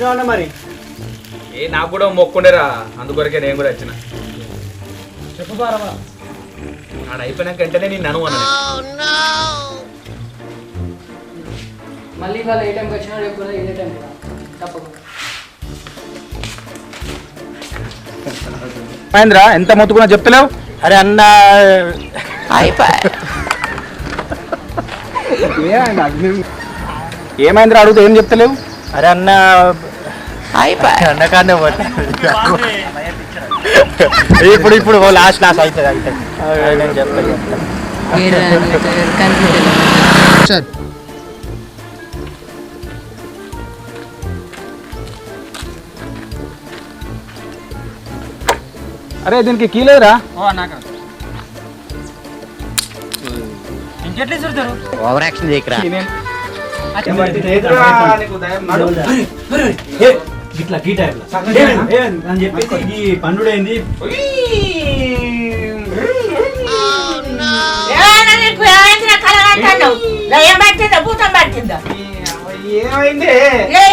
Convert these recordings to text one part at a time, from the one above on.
వచ్చినా మరి నాకు కూడా మొక్కుండేరా, అందుకొరకే నేను కూడా వచ్చిన. చెప్పు బారవా. ఆడ అయిపోయినాక వెంటనే నేను అనుకున్నాను. మళ్ళీ ఇవాళ ఏ టైంకి వచ్చినా రేపు కూడా ఇదే టైం తప్పకుండా. మహేంద్ర ఎంత మొత్తుకున్నా చెప్తలేవు. అరే అన్న ఏమైందిరా అడుగుతా ఏం చెప్తలేవు. అరే అన్న అన్నకాన్నే ఇప్పుడు లాస్ట్ అవుతుంది నేను చెప్తాను. అరే దీనికి కీలేదురా. ఇంకెట్లా చూడతారు ఓవర్ యాక్షన్ చేయకరా. ఇట్లా గీ టైప్ అని చెప్పేసి ఈ పండుడైంది.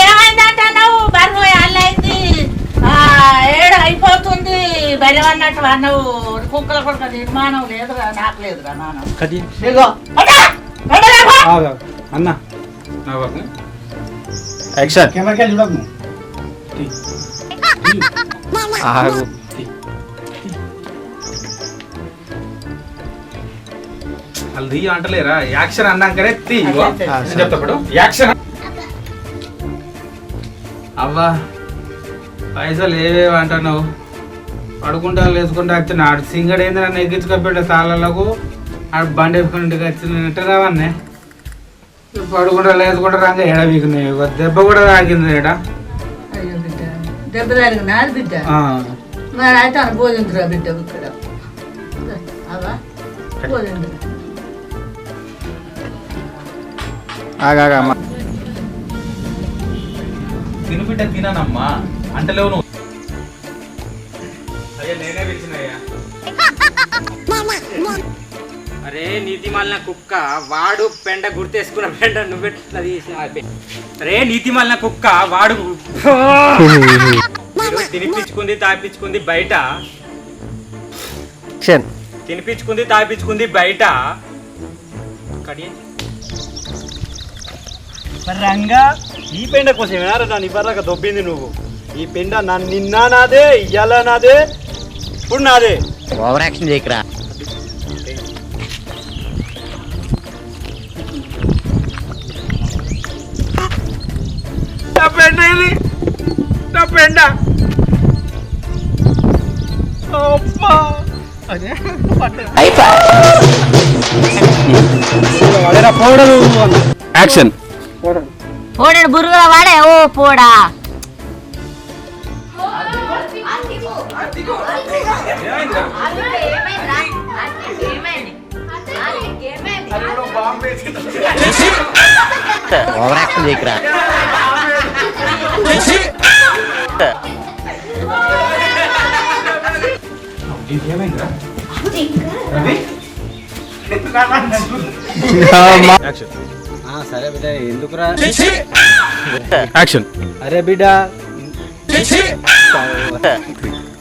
ఏమైందంటున్నావు? బరువు అల్లయింది, ఏడు అయిపోతుంది బలవన్నట్టు అన్నవు. కుక్కల కొడుకు నిర్మాణం లేదురా, నాకు లేదురా నాన్న. అన్న యాక్షన్ కెమెరా చూడకు. వాళ్ళు రీ అంటలేరా, యాక్షన్ అన్నాకనే తీ చెప్తాడు. యాక్షన్ అవ్వా పైసలు ఏవేవి అంటున్నావు. పడుకుంటా లేసుకుంటా వచ్చిన ఆడు సింగడు ఏంది నన్ను ఎక్కించుకోబెట్టే తాళ్ళకు ఆడు బండి వేసుకుని ఇంటికి వచ్చినట్టు రావన్నే. పడుకుంటా లేసుకుంటా రాగా ఎడ వీకున్నాయి. దెబ్బ కూడా తాగింది ఎడ. దెబ్బ తగిలినా బిడ్డ మరి అయితే భోజంతురా బిడ్డ ఇక్కడ భోజంతురా. తిను బిడ్డ తినమ్మా అంటలేవు నువ్వు. అయ్యా నేనే పిలిచినయ్యా. అరే నీతి మాలిన కుక్క, వాడు పెండ గుర్తేసుకున్న పెండ నువ్వెట్లా తీసిన. అరే నీతి మాలిన కుక్క, వాడు తినిపించుకుంది తాపించుకుంది బయట. తినిపించుకుంది తాపించుకుంది బయట. రంగా ఈ పెండ కోసం ఏనారా నన్ను ఇవ్వరాక దొబ్బింది నువ్వు. ఈ పెండ నన్ను నిన్న నాదే, ఇయ్యాల నాదే, ఇప్పుడు నాదే. ఓవర్ యాక్షన్ చేయకరా. నా పెండ ఇది, నా పెండ. యాక్షన్. పోడాడు బురుగా వాడే. ఓ పోడా ఓవర్ యాక్షన్ చేయకరా. సరే బిడ్డ ఎందుకురా. యాక్షన్. అరే బిడ్డ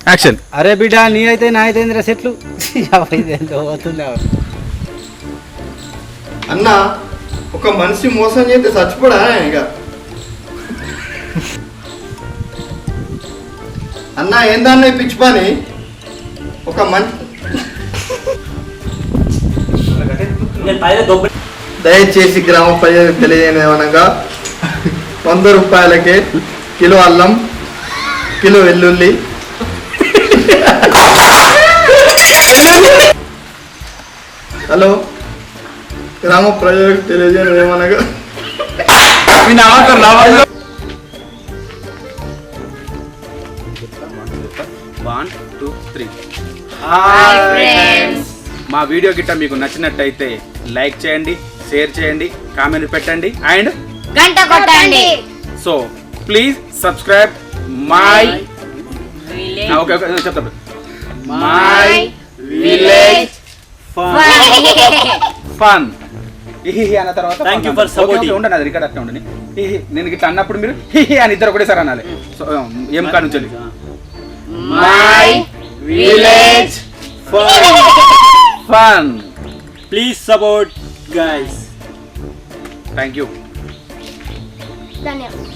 యాక్షన్. అరే బిడ్డ నీ అయితే నా అయితే సెట్లు అవుతుంది. అన్న ఒక మనిషి మోసం చేస్తే చచ్చిపోడా ఇక. అన్న ఏందన్న పిచ్చి పని. ఒక మనిషి దయచేసి గ్రామ ప్రజలకు తెలియజేయమనగా 100 రూపాయలకే కిలో అల్లం, కిలో వెల్లుల్లి, హలో గ్రామ ప్రజలకు తెలియజేయమనగా 1 2 3. మా వీడియో గిట్ట మీకు నచ్చినట్టయితే లైక్ చేయండి, షేర్ చేయండి, కామెంట్ పెట్టండి అండ్ గంట కొట్టండి. సో ప్లీజ్ సబ్స్క్రైబ్ మై చెప్తా మై విలేజ్ ఫన్. హిహి అన్న తర్వాత Thank you for supporting. ఉండండి అది రికార్డ్ అట్లా ఉండని హిహి నేను ఇట్లా అన్నప్పుడు మీరు హిహి అని ఇద్దరు ఒకటేసారి అనాలి సో ఏం కాడ నుంచి my village fun please support guys. Thank you ధన్యవాదాలు.